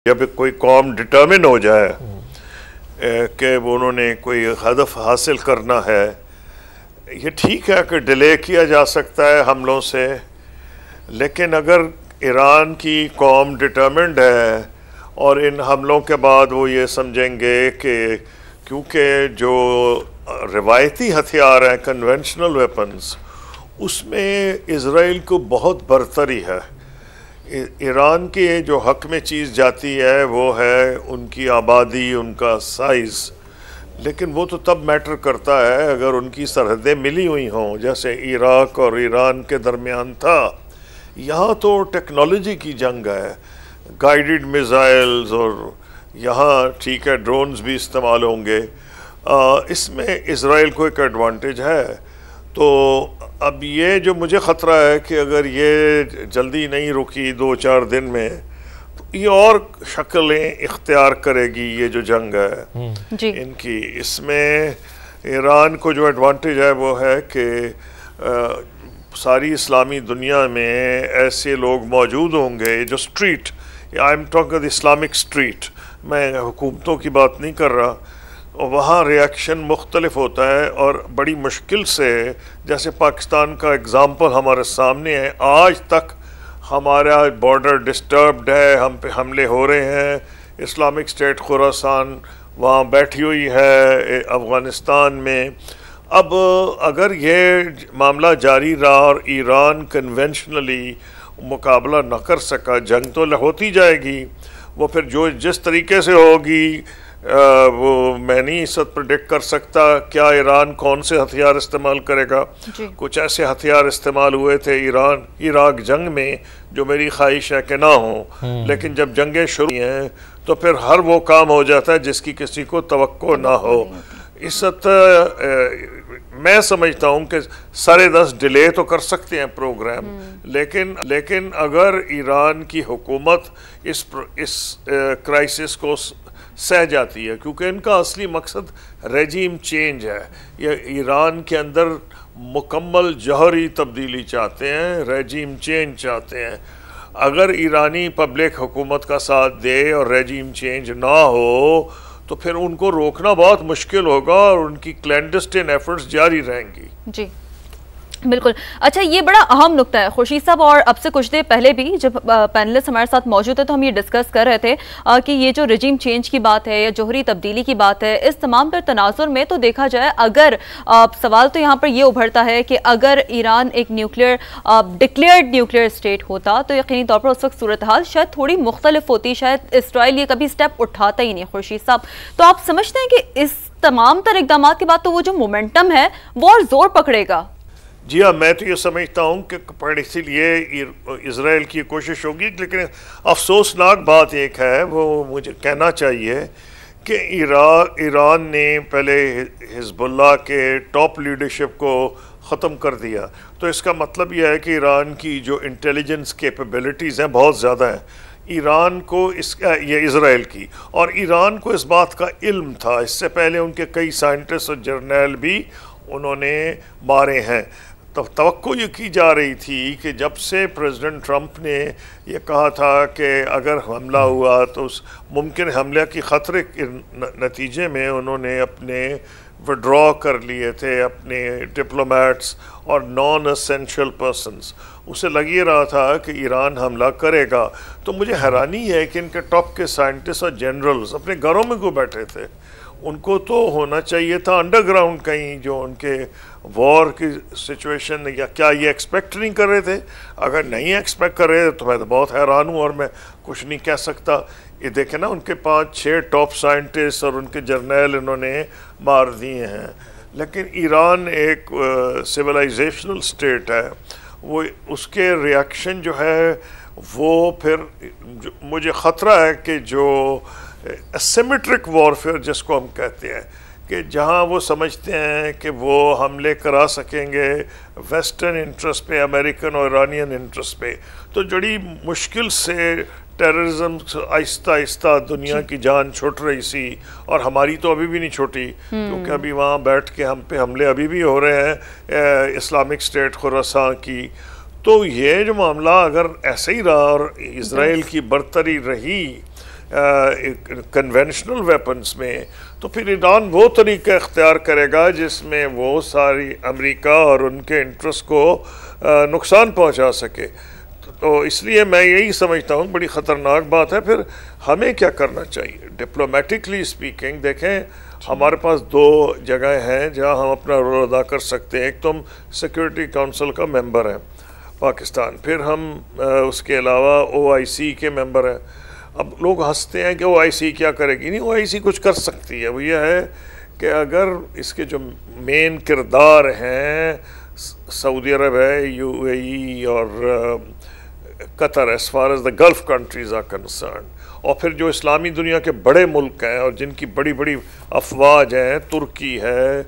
जब कोई कौम डिटर्मिन हो जाए कि वो उन्होंने कोई हदफ हासिल करना है, ये ठीक है कि डिले किया जा सकता है हमलों से, लेकिन अगर ईरान की कौम डिटर्मिन्ड है और इन हमलों के बाद वो ये समझेंगे कि क्योंकि जो रिवायती हथियार हैं, कन्वेंशनल वेपन्स, उसमें इज़राइल को बहुत बरतरी है। ईरान के जो हक में चीज़ जाती है वो है उनकी आबादी, उनका साइज़, लेकिन वो तो तब मैटर करता है अगर उनकी सरहदें मिली हुई हों, जैसे इराक और ईरान के दरमियान था। यहाँ तो टेक्नोलॉजी की जंग है, गाइडेड मिसाइल्स, और यहाँ ठीक है ड्रोन्स भी इस्तेमाल होंगे। इसमें इज़राइल को एक एडवांटेज है। तो अब ये जो मुझे ख़तरा है कि अगर ये जल्दी नहीं रुकी 2-4 दिन में, तो ये और शक्लें इख्तियार करेगी ये जो जंग है जी। इनकी। इसमें ईरान को जो एडवांटेज है वो है कि सारी इस्लामी दुनिया में ऐसे लोग मौजूद होंगे जो street, I am talking the Islamic street, मैं हुकूमतों की बात नहीं कर रहा, और वहाँ रिएक्शन मुख्तलिफ होता है और बड़ी मुश्किल से, जैसे पाकिस्तान का एग्ज़ाम्पल हमारे सामने है, आज तक हमारा बॉर्डर डिस्टर्ब्ड है, हम पे हमले हो रहे हैं, इस्लामिक स्टेट खुरासान वहाँ बैठी हुई है अफ़गानिस्तान में। अब अगर ये मामला जारी रहा और ईरान कन्वेंशनली मुकाबला न कर सका, जंग तो होती जाएगी, वो फिर जो जिस तरीके से होगी वो मैं नहीं इस वक्त प्रेडिक्ट कर सकता क्या ईरान कौन से हथियार इस्तेमाल करेगा। कुछ ऐसे हथियार इस्तेमाल हुए थे इराक जंग में जो मेरी ख्वाहिश है कि ना हो, लेकिन जब जंगें शुरू हैं तो फिर हर वो काम हो जाता है जिसकी किसी को तवक्को ना हो। इस वक्त मैं समझता हूँ कि 10.5 डिले तो कर सकते हैं प्रोग्राम, लेकिन अगर ईरान की हुकूमत इस क्राइसिस को सह जाती है, क्योंकि इनका असली मकसद रेजीम चेंज है, ये ईरान के अंदर मुकम्मल जौहरी तब्दीली चाहते हैं, रेजीम चेंज चाहते हैं। अगर ईरानी पब्लिक हुकूमत का साथ दे और रेजीम चेंज ना हो तो फिर उनको रोकना बहुत मुश्किल होगा और उनकी क्लैंडस्टाइन एफर्ट्स जारी रहेंगी। जी बिल्कुल। अच्छा, ये बड़ा अहम नुक्ता है खुर्शीद साहब, और अब से कुछ देर पहले भी जब पैनलिस्ट हमारे साथ मौजूद थे तो हम ये डिस्कस कर रहे थे कि ये जो रजीम चेंज की बात है या जौहरी तब्दीली की बात है, इस तमाम पर तनाजुर में तो देखा जाए, अगर सवाल तो यहाँ पर ये उभरता है कि अगर ईरान एक डिक्लेयर्ड न्यूक्लियर स्टेट होता तो यकीनी तौर पर उस वक्त सूरत हाल शायद थोड़ी मुख्तलिफ होती, शायद इसराइल ये कभी स्टेप उठाता ही नहीं। खुर्शीद साहब, तो आप समझते हैं कि इस तमाम तर इक़दामात के बाद तो वो जो मोमेंटम है वो और जोर पकड़ेगा? जी हाँ, मैं तो ये समझता हूँ कि इसीलिए इज़राइल की कोशिश होगी, लेकिन अफसोसनाक बात एक है, वो मुझे कहना चाहिए कि ईरान ने पहले हिज़्बुल्लाह के टॉप लीडरशिप को ख़त्म कर दिया। तो इसका मतलब यह है कि ईरान की जो इंटेलिजेंस कैपेबिलिटीज़ हैं बहुत ज़्यादा हैं ईरान को, ये इज़राइल की, और ईरान को इस बात का इल्म था। इससे पहले उनके कई साइंटिस्ट और जर्नल भी उन्होंने मारे हैं। तो तवक्को ये की जा रही थी कि जब से प्रेसिडेंट ट्रंप ने ये कहा था कि अगर हमला हुआ तो उस मुमकिन हमले की ख़तरे के नतीजे में उन्होंने अपने विड्रॉ कर लिए थे अपने डिप्लोमेट्स और नॉन एसेंशियल पर्सन्स। उसे लग ही रहा था कि ईरान हमला करेगा। तो मुझे हैरानी है कि इनके टॉप के साइंटिस्ट और जनरल्स अपने घरों में क्यों बैठे थे? उनको तो होना चाहिए था अंडरग्राउंड कहीं, जो उनके वॉर की सिचुएशन, या क्या ये एक्सपेक्ट नहीं कर रहे थे? अगर नहीं एक्सपेक्ट कर रहे तो मैं तो बहुत हैरान हूँ और मैं कुछ नहीं कह सकता। ये देखें ना, उनके 5-6 टॉप साइंटिस्ट और उनके जर्नल इन्होंने मार दिए हैं। लेकिन ईरान एक सिविलाइजेशनल स्टेट है, वो उसके रिएक्शन जो है वो फिर मुझे ख़तरा है कि जो एसिमेट्रिक वॉरफेयर जिसको हम कहते हैं, कि जहां वो समझते हैं कि वो हमले करा सकेंगे वेस्टर्न इंटरेस्ट पे, अमेरिकन और ईरानियन इंटरेस्ट पे, तो बड़ी मुश्किल से टेररिज्म आहिस्ता आहिस्ता दुनिया की जान छुट रही सी, और हमारी तो अभी भी नहीं छूटी, क्योंकि अभी वहाँ बैठ के हम पे हमले अभी भी हो रहे हैं इस्लामिक स्टेट खुरासान की। तो ये जो मामला अगर ऐसे ही रहा और इज़राइल की बरतरी रही कन्वेंशनल वेपन्स में, तो फिर ईरान वो तरीका इख्तियार करेगा जिसमें वो सारी अमेरिका और उनके इंटरेस्ट को नुकसान पहुंचा सके। तो इसलिए मैं यही समझता हूँ बड़ी ख़तरनाक बात है। फिर हमें क्या करना चाहिए डिप्लोमेटिकली स्पीकिंग? देखें, हमारे पास दो जगह हैं जहाँ हम अपना रोल अदा कर सकते हैं। एक तो हम सिक्योरिटी काउंसिल का मेंबर हैं पाकिस्तान, फिर हम उसके अलावा OIC के मेंबर हैं। अब लोग हंसते हैं कि OIC क्या करेगी। नहीं, OIC कुछ कर सकती है। वो ये है कि अगर इसके जो मेन किरदार हैं, सऊदी अरब है, UAE और Qatar, as far as the Gulf countries are concern, और फिर जो इस्लामी दुनिया के बड़े मुल्क हैं और जिनकी बड़ी बड़ी अफवाज हैं, तुर्की है,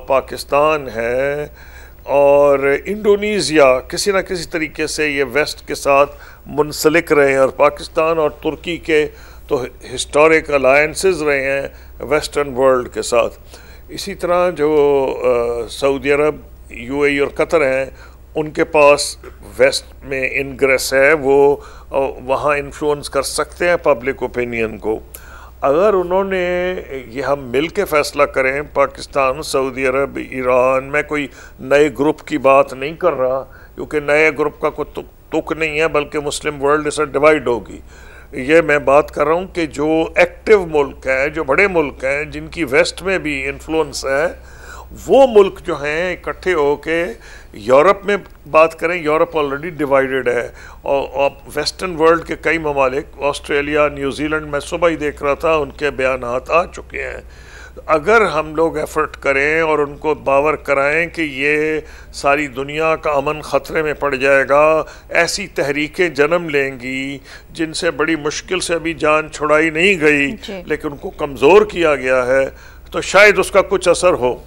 पाकिस्तान है और इंडोनेशिया, किसी न किसी तरीके से ये वेस्ट के साथ मुंसलिक रहे हैं। और पाकिस्तान और तुर्की के तो हिस्टोरिक अलायंसेस रहे हैं वेस्टर्न वर्ल्ड के साथ। इसी तरह जो सऊदी अरब, UAE और कतर हैं, उनके पास वेस्ट में इनग्रेस है, वो वहाँ इन्फ्लुएंस कर सकते हैं पब्लिक ओपिनियन को। अगर उन्होंने ये हम मिल के फ़ैसला करें, पाकिस्तान, सऊदी अरब, ईरान, मैं कोई नए ग्रुप की बात नहीं कर रहा क्योंकि नए ग्रुप का कोई तुक नहीं है, बल्कि मुस्लिम वर्ल्ड इससे डिवाइड होगी। ये मैं बात कर रहा हूँ कि जो एक्टिव मुल्क हैं, जो बड़े मुल्क हैं, जिनकी वेस्ट में भी इन्फ्लुएंस है, वो मुल्क जो हैं इकट्ठे होके यूरोप में बात करें। यूरोप ऑलरेडी डिवाइडेड है और वेस्टर्न वर्ल्ड के कई ममालिक, ऑस्ट्रेलिया, न्यूजीलैंड, मैं सुबह ही देख रहा था, उनके बयानात आ चुके हैं। अगर हम लोग एफर्ट करें और उनको बावर कराएं कि ये सारी दुनिया का अमन ख़तरे में पड़ जाएगा, ऐसी तहरीकें जन्म लेंगी जिनसे बड़ी मुश्किल से अभी जान छुड़ाई नहीं गई लेकिन उनको कमज़ोर किया गया है, तो शायद उसका कुछ असर हो।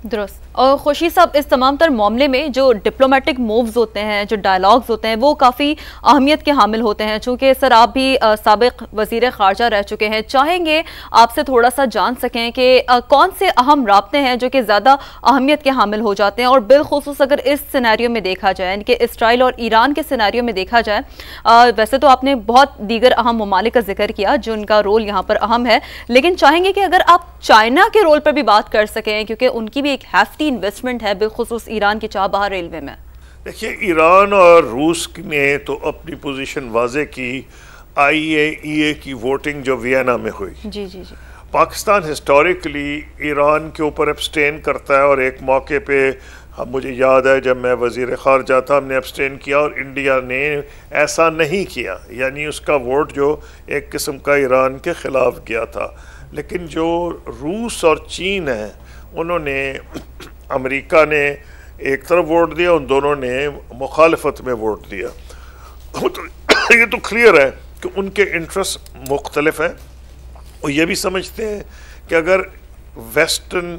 दुरुस्त। और खुर्शीद साहब, इस तमाम तर मामले में जो डिप्लोमेटिक मूव्स होते हैं, जो डायलॉग्स होते हैं, वो काफ़ी अहमियत के हामिल होते हैं। चूँकि सर आप भी साबिक वज़ीर ख़ारजा रह चुके हैं, चाहेंगे आपसे थोड़ा सा जान सकें कि कौन से अहम राब्ते हैं जो कि ज़्यादा अहमियत के हामिल हो जाते हैं, और बिलखुसूस अगर इस सिनेरियो में देखा जाए, यानी कि इसराइल और ईरान के सिनेरियो में देखा जाए। वैसे तो आपने बहुत दीगर अहम ममालिक का जिक्र किया जिनका रोल यहाँ पर अहम है, लेकिन चाहेंगे कि अगर आप चाइना के रोल पर भी बात कर सकें, क्योंकि उनकी भी एक हैफ्टी इन्वेस्टमेंट है बिलखुसूस ईरान की चाबहार रेलवे में। देखिए, ईरान और रूस ने तो अपनी पोजीशन वाजे की IAEA की वोटिंग जो वियना में हुई। जी जी जी। पाकिस्तान हिस्टोरिकली ईरान के ऊपर एब्सटेन करता है और एक मौके पे मुझे याद है जब मैं वज़ीर ख़ारजा था, हमने एब्सटेन किया और इंडिया ने ऐसा नहीं किया, यानी उसका वोट जो एक किस्म का ईरान के ख़िलाफ़ गया था। लेकिन जो रूस और चीन है, उन्होंने, अमेरिका ने एक तरफ वोट दिया, उन दोनों ने मुखालफत में वोट दिया। तो ये तो क्लियर है कि उनके इंटरेस्ट मुख्तलिफ हैं। वो ये भी समझते हैं कि अगर वेस्टर्न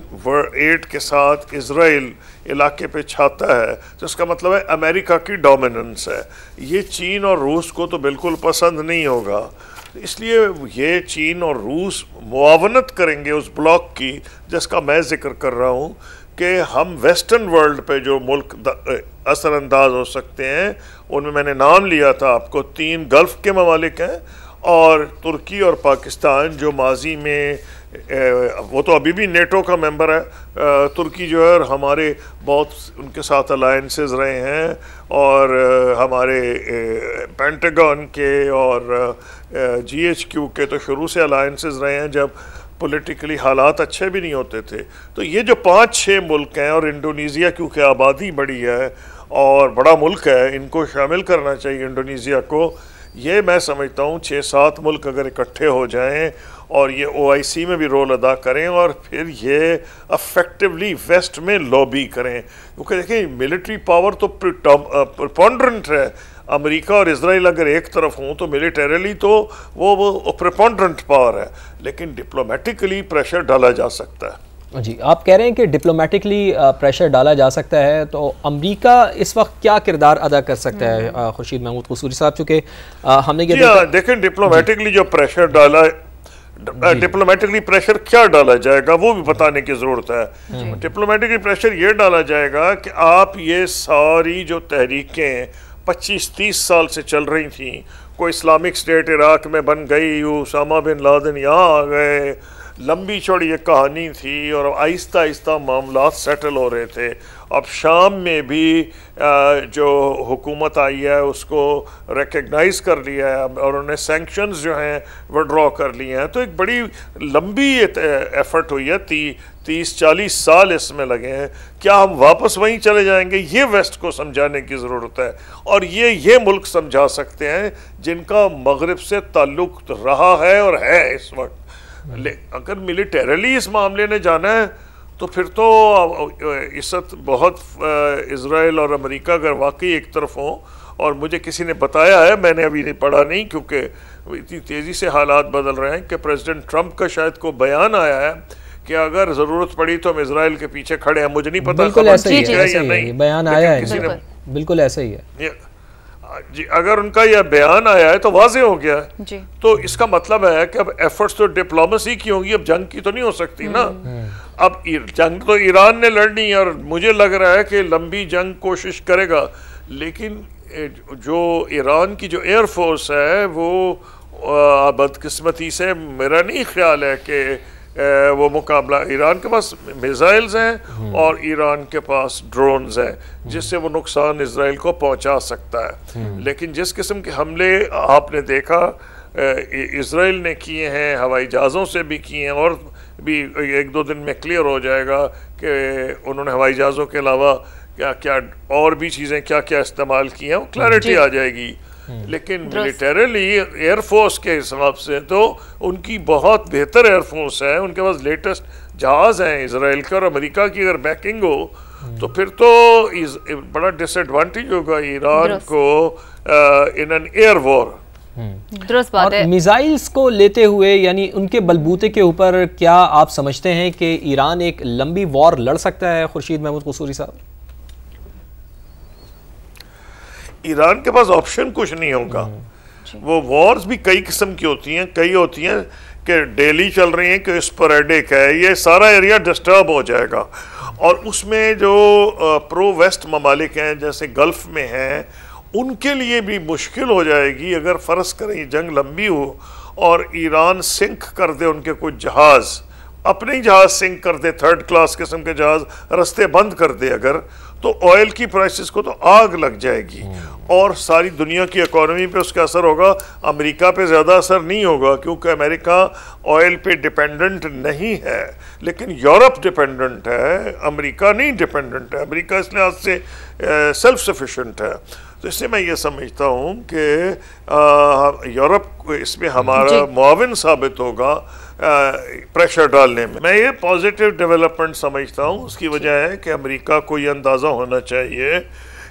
एड के साथ इज़राइल इलाके पे छाता है तो इसका मतलब है अमेरिका की डोमिनेंस है। ये चीन और रूस को तो बिल्कुल पसंद नहीं होगा। इसलिए ये चीन और रूस मुआवनत करेंगे उस ब्लॉक की जिसका मैं जिक्र कर रहा हूँ कि हम वेस्टर्न वर्ल्ड पे जो मुल्क असरअंदाज हो सकते हैं, उनमें मैंने नाम लिया था आपको, 3 गल्फ़ के ममालिक हैं और तुर्की और पाकिस्तान, जो माजी में वो तो अभी भी नेटो का मेंबर है। तुर्की जो है हमारे बहुत उनके साथ अलायंसेस रहे हैं और हमारे पेंटागन के और GHQ के तो शुरू से अलायंसेस रहे हैं जब पॉलिटिकली हालात अच्छे भी नहीं होते थे। तो ये जो 5-6 मुल्क हैं और इंडोनेशिया क्योंकि आबादी बड़ी है और बड़ा मुल्क है, इनको शामिल करना चाहिए इंडोनेशिया को। ये मैं समझता हूँ 6-7 मुल्क अगर इकट्ठे हो जाएं और ये OIC में भी रोल अदा करें और फिर ये अफेक्टिवली वेस्ट में लॉबी करें, क्योंकि देखें मिलिट्री पावर तो प्रिपोंडरेंट है। अमेरिका और इजराइल अगर एक तरफ हों तो मिलिटरीली तो वो प्रिपोंडरेंट पावर है, लेकिन डिप्लोमेटिकली प्रेशर डाला जा सकता है। जी, आप कह रहे हैं कि डिप्लोमेटिकली प्रेशर डाला जा सकता है, तो अमेरिका इस वक्त क्या किरदार अदा कर सकता है? खुर्शीद महमूद कसूरी साहब, चूँकि हमने ये देखें डिप्लोमेटिकली जो प्रेशर डाला, डिप्लोमेटिकली प्रेशर क्या डाला जाएगा वो भी बताने की ज़रूरत है। डिप्लोमेटिकली प्रेशर ये डाला जाएगा कि आप ये सारी जो तहरीकें 25-30 साल से चल रही थी कोई इस्लामिक स्टेट इराक में बन गई, उसामा बिन लादेन यहाँ आ गए, लंबी चौड़ी एक कहानी थी और आहिस्ता आहिस्ता मामलात सेटल हो रहे थे। अब शाम में भी जो हुकूमत आई है उसको रिकग्नाइज़ कर लिया है और उन्हें सैंक्शंस जो हैं विड्रॉ कर लिए हैं। तो एक बड़ी लंबी एफर्ट हुई है, 30-40 साल इसमें लगे हैं। क्या हम वापस वहीं चले जाएंगे? ये वेस्ट को समझाने की ज़रूरत है और ये मुल्क समझा सकते हैं जिनका मगरिब से ताल्लुक़ रहा है और है इस वक्त। अगर मिलिटरली इस मामले ने जाना है तो फिर तो इस वक्त बहुत इज़राइल और अमेरिका अगर वाकई एक तरफ हों, और मुझे किसी ने बताया है, मैंने अभी नहीं पढ़ा नहीं क्योंकि इतनी तेज़ी से हालात बदल रहे हैं, कि प्रेसिडेंट ट्रंप का शायद को बयान आया है कि अगर ज़रूरत पड़ी तो हम इज़राइल के पीछे खड़े हैं। मुझे नहीं पता बिल्कुल ऐसा ही है या नहीं, बयान आया है किसी ने, बिल्कुल ऐसा ही है जी। अगर उनका यह बयान आया है तो वाज़े हो गया है जी। तो इसका मतलब है कि अब एफर्ट्स तो डिप्लोमेसी की होंगी, अब जंग की तो नहीं हो सकती ना। अब जंग तो ईरान ने लड़नी है और मुझे लग रहा है कि लंबी जंग कोशिश करेगा, लेकिन जो ईरान की जो एयर फोर्स है वो बदकिस्मती से मेरा नहीं ख्याल है कि वो मुकाबला, ईरान के पास मिसाइल्स हैं और ईरान के पास ड्रोन्स हैं जिससे वो नुकसान इजराइल को पहुंचा सकता है। लेकिन जिस किस्म के हमले आपने देखा इजराइल ने किए हैं, हवाई जहाज़ों से भी किए हैं, और भी 1-2 दिन में क्लियर हो जाएगा कि उन्होंने हवाई जहाज़ों के अलावा क्या क्या और भी चीज़ें क्या क्या इस्तेमाल की हैं, वो क्लैरिटी आ जाएगी। लेकिन मिलिटरली एयरफोर्स के हिसाब से तो उनकी बहुत बेहतर एयरफोर्स है, उनके पास लेटेस्ट जहाज़ हैं इजराइल के, और अमेरिका की अगर बैकिंग हो तो फिर तो बड़ा डिसएडवांटेज होगा ईरान को इन एन एयर वॉर। और मिसाइल्स को लेते हुए यानी उनके बलबूते के ऊपर क्या आप समझते हैं कि ईरान एक लंबी वॉर लड़ सकता है? खुर्शीद महमूद कसूरी साहब, ईरान के पास ऑप्शन कुछ नहीं होगा। वो वॉर्स भी कई किस्म की होती हैं, कई होती हैं कि डेली चल रही हैं, कि स्पोरेडिक है, ये सारा एरिया डिस्टर्ब हो जाएगा। और उसमें जो प्रो वेस्ट ममालिक हैं जैसे गल्फ में हैं, उनके लिए भी मुश्किल हो जाएगी अगर फ़र्ज़ करें जंग लंबी हो और ईरान सिंक कर दे उनके कुछ जहाज़, अपने ही जहाज़ सिंक कर दे, 3rd क्लास किस्म के जहाज़ रास्ते बंद कर दे अगर, तो ऑयल की प्राइसेस को तो आग लग जाएगी और सारी दुनिया की इकोनॉमी पे उसका असर होगा। अमेरिका पे ज़्यादा असर नहीं होगा क्योंकि अमेरिका ऑयल पे डिपेंडेंट नहीं है, लेकिन यूरोप डिपेंडेंट है, अमेरिका नहीं डिपेंडेंट है। अमेरिका इस लिहाज से सेल्फ सफिशेंट है। तो इससे मैं ये समझता हूँ कि यूरोप इसमें हमारा मुआविन साबित होगा प्रेशर डालने में। मैं ये पॉजिटिव डेवलपमेंट समझता हूँ। उसकी वजह है कि अमेरिका को ये अंदाज़ा होना चाहिए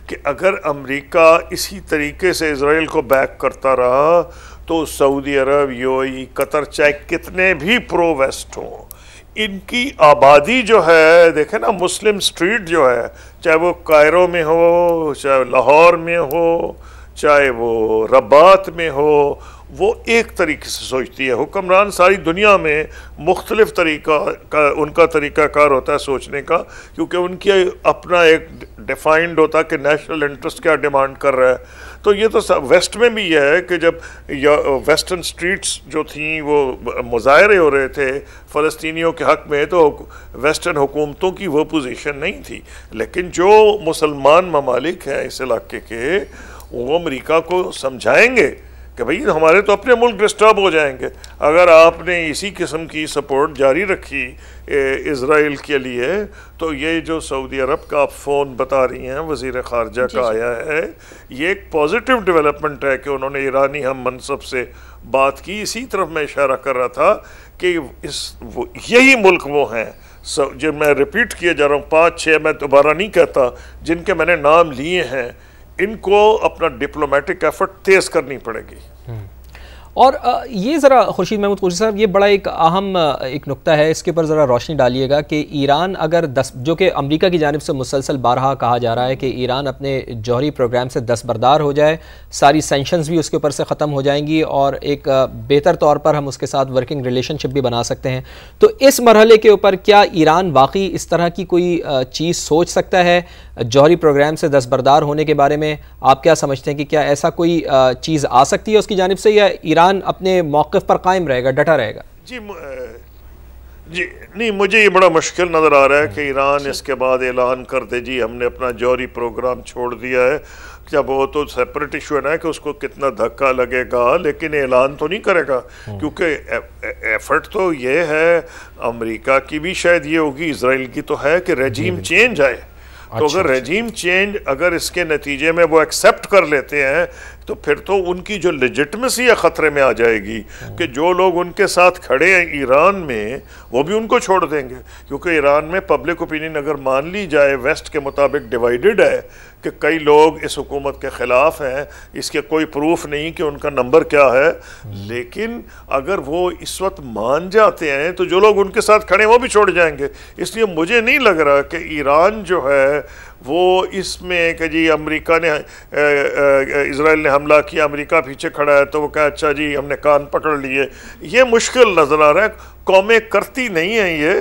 कि अगर अमेरिका इसी तरीके से इजराइल को बैक करता रहा तो सऊदी अरब, यूएई, कतर, चाहे कितने भी प्रो वेस्ट हों, इनकी आबादी जो है, देखें ना मुस्लिम स्ट्रीट जो है, चाहे वो कायरो में हो, चाहे लाहौर में हो, चाहे वो रबात में हो, वो एक तरीके से सोचती है। हुक्मरान सारी दुनिया में मुख्तलिफ तरीका का उनका तरीक़ाकार होता है सोचने का, क्योंकि उनकी अपना एक डिफाइंड होता है कि नेशनल इंटरेस्ट क्या डिमांड कर रहा है। तो ये तो वेस्ट में भी यह है कि जब वेस्टर्न स्ट्रीट्स जो थी वो मुजाहरे हो रहे थे फ़लस्तीनियों के हक़ में, तो वेस्टर्न हुकूमतों की वो पोजीशन नहीं थी। लेकिन जो मुसलमान ममालिक हैं इस इलाके के, वो अमेरिका को समझाएंगे कि भाई हमारे तो अपने मुल्क डिस्टर्ब हो जाएंगे अगर आपने इसी किस्म की सपोर्ट जारी रखी इज़राइल के लिए। तो ये जो सऊदी अरब का आप फ़ोन बता रही हैं वज़ीर ख़ारजा का आया है, ये एक पॉजिटिव डेवलपमेंट है कि उन्होंने ईरानी हम मनसब से बात की। इसी तरफ मैं इशारा कर रहा था कि यही मुल्क वो हैं जो मैं रिपीट किए जा रहा हूँ, 5-6 मैं दोबारा नहीं कहता, जिनके मैंने नाम लिए हैं, इनको अपना डिप्लोमेटिक एफर्ट तेज़ करनी पड़ेगी। और ये ज़रा खुर्शीद महमूद कुरैशी साहब, ये बड़ा एक अहम एक नुक्ता है, इसके ऊपर ज़रा रोशनी डालिएगा कि ईरान अगर जो कि अमेरिका की जानिब से मुसलसल बारहा कहा जा रहा है कि ईरान अपने जौहरी प्रोग्राम से दस्तबरदार हो जाए, सारी सेंक्शंस भी उसके ऊपर से ख़त्म हो जाएंगी और एक बेहतर तौर पर हम उसके साथ वर्किंग रिलेशनशिप भी बना सकते हैं, तो इस मरहले के ऊपर क्या ईरान वाकई इस तरह की कोई चीज़ सोच सकता है जौहरी प्रोग्राम से दस्तबरदार होने के बारे में? आप क्या समझते हैं कि क्या ऐसा कोई चीज़ आ सकती है उसकी जानिब से, या ईरान अपने मौक़िफ़ पर कायम रहेगा, डटा रहेगा? जी नहीं, मुझे ये बड़ा मुश्किल नज़र आ रहा है कि ईरान इसके बाद ऐलान कर दे जी हमने अपना जौहरी प्रोग्राम छोड़ दिया है। जब वो तो सेपरेट इशू है ना कि उसको कितना धक्का लगेगा, लेकिन ऐलान तो नहीं करेगा, क्योंकि एफर्ट तो ये है, अमेरिका की भी शायद ये होगी, इजराइल की तो है कि रेजीम चेंज आए। तो अगर रेजीम चेंज अगर इसके नतीजे में वो एक्सेप्ट कर लेते हैं तो फिर तो उनकी जो लेजिटमेसी है ख़तरे में आ जाएगी कि जो लोग उनके साथ खड़े हैं ईरान में वो भी उनको छोड़ देंगे, क्योंकि ईरान में पब्लिक ओपिनियन अगर मान ली जाए वेस्ट के मुताबिक डिवाइडेड है कि कई लोग इस हुकूमत के ख़िलाफ़ हैं, इसके कोई प्रूफ नहीं कि उनका नंबर क्या है, लेकिन अगर वो इस वक्त मान जाते हैं तो जो लोग उनके साथ खड़े हैं वो भी छोड़ जाएंगे। इसलिए मुझे नहीं लग रहा कि ईरान जो है वो इसमें कि जी अमेरिका ने इजराइल ने हमला किया, अमेरिका पीछे खड़ा है तो वो कहा अच्छा जी हमने कान पकड़ लिए, ये मुश्किल नज़र आ रहा है। कौमें करती नहीं हैं ये,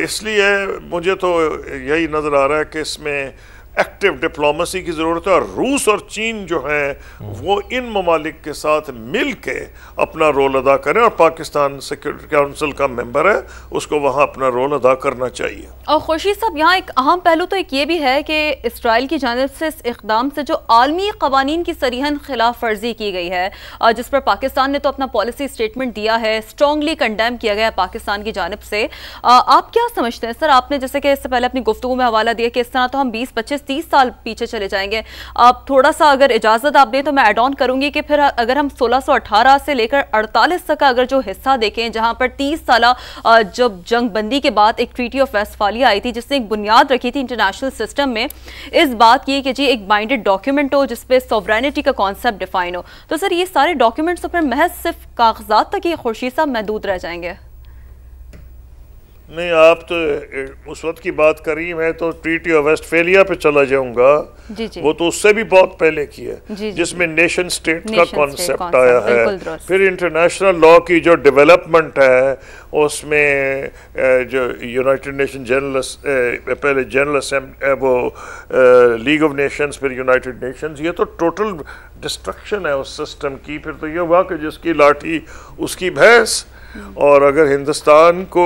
इसलिए मुझे तो यही नज़र आ रहा है कि इसमें एक्टिव डिप्लोमेसी की ज़रूरत है, और रूस और चीन जो हैं वो इन ममालिक के साथ मिल के अपना रोल अदा करें, और पाकिस्तान सिक्योरिटी काउंसिल का मेंबर है, उसको वहाँ अपना रोल अदा करना चाहिए। और खुर्शीद साहब, यहाँ एक अहम पहलू तो एक ये भी है कि इसराइल की जानिब से इस इक़दाम से जो आलमी क़वानीन की सरीहन खिलाफ वर्जी की गई है, जिस पर पाकिस्तान ने तो अपना पॉलिसी स्टेटमेंट दिया है, स्ट्रॉन्गली कंडेम किया गया है पाकिस्तान की जानिब से, आप क्या समझते हैं सर? आपने जैसे कि इससे पहले अपनी गुफ्तगू में हवाला दिया कि इस तरह तो हम 20-25-30 साल पीछे चले जाएंगे। आप थोड़ा सा अगर इजाजत आप दें तो मैं ऐड ऑन करूंगी कि फिर अगर हम 1618 से लेकर 48 तक का अगर जो हिस्सा देखें, जहां पर 30 साल जब जंग बंदी के बाद एक ट्रीटी ऑफ वेस्टफालिया आई थी जिसने एक बुनियाद रखी थी इंटरनेशनल सिस्टम में, इस बात की कि जी एक बाइंडेड डॉक्यूमेंट हो जिसपे सॉवरेनिटी का कॉन्सेप्ट डिफाइन हो, तो सर ये सारे डॉक्यूमेंट्स तो फिर महज सिर्फ कागजात तक ही खुर्शीद साहब महदूद रह जाएंगे? नहीं, आप तो उस वक्त की बात करी, मैं तो ट्रीटी ऑफ वेस्टफेलिया पे चला जाऊंगा। जी जी। वो तो उससे भी बहुत पहले की है, जिसमें नेशन स्टेट का कॉन्सेप्ट आया है। फिर इंटरनेशनल लॉ की जो डेवलपमेंट है उसमें जो यूनाइटेड नेशन जनरल, पहले जनरल वो लीग ऑफ नेशंस, फिर यूनाइटेड नेशंस, ये तो टोटल डिस्ट्रक्शन है उस सिस्टम की। फिर तो ये हुआ कि जिसकी लाठी उसकी भैंस, और अगर हिंदुस्तान को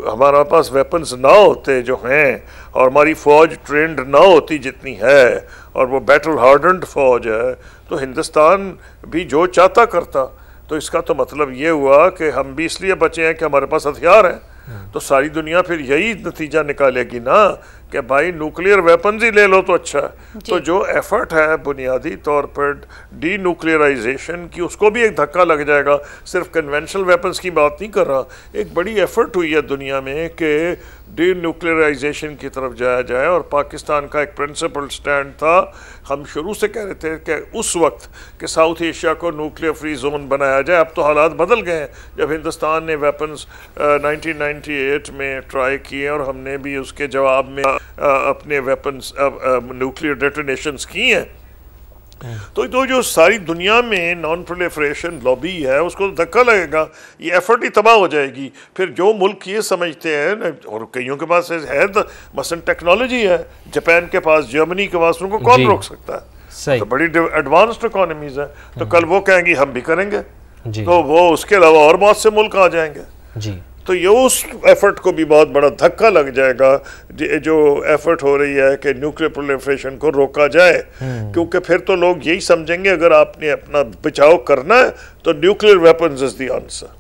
हमारे पास वेपन्स ना होते जो हैं, और हमारी फ़ौज ट्रेंड ना होती जितनी है, और वो बैटल हार्डन्ड फ़ौज है, तो हिंदुस्तान भी जो चाहता करता। तो इसका तो मतलब ये हुआ कि हम भी इसलिए बचे हैं कि हमारे पास हथियार हैं। तो सारी दुनिया फिर यही नतीजा निकालेगी ना कि भाई न्यूक्लियर वेपन्स ही ले लो तो अच्छा है। तो जो एफर्ट है बुनियादी तौर पर डी न्यूक्लियराइजेशन की, उसको भी एक धक्का लग जाएगा। सिर्फ कन्वेंशनल वेपन्स की बात नहीं कर रहा, एक बड़ी एफर्ट हुई है दुनिया में कि डी न्यूक्लियराइजेशन की तरफ जाया जाए, और पाकिस्तान का एक प्रिंसिपल स्टैंड था। हम शुरू से कह रहे थे कि उस वक्त कि साउथ एशिया को न्यूक्लियर फ्री जोन बनाया जाए। अब तो हालात बदल गए हैं, जब हिंदुस्तान ने वेपन्स 1998 में ट्राई किए और हमने भी उसके जवाब में अपने वेपन्स न्यूक्लियर डेटोनेशंस किए हैं। तो जो सारी दुनिया में नॉन प्रोलिफरेशन लॉबी है उसको धक्का लगेगा, ये एफर्ट ही तबाह हो जाएगी। फिर जो मुल्क ये समझते हैं, और कईयों के पास है तो मसलन टेक्नोलॉजी है, जापान के पास, जर्मनी के पास, उनको कौन रोक सकता है? तो बड़ी एडवांस्ड इकोनॉमीज है, तो कल वो कहेंगी हम भी करेंगे, तो वो उसके अलावा और बहुत से मुल्क आ जाएंगे जी। तो ये उस एफर्ट को भी बहुत बड़ा धक्का लग जाएगा जो एफर्ट हो रही है कि न्यूक्लियर प्रोलिफरेशन को रोका जाए, क्योंकि फिर तो लोग यही समझेंगे अगर आपने अपना बचाव करना है तो nuclear weapons is the answer.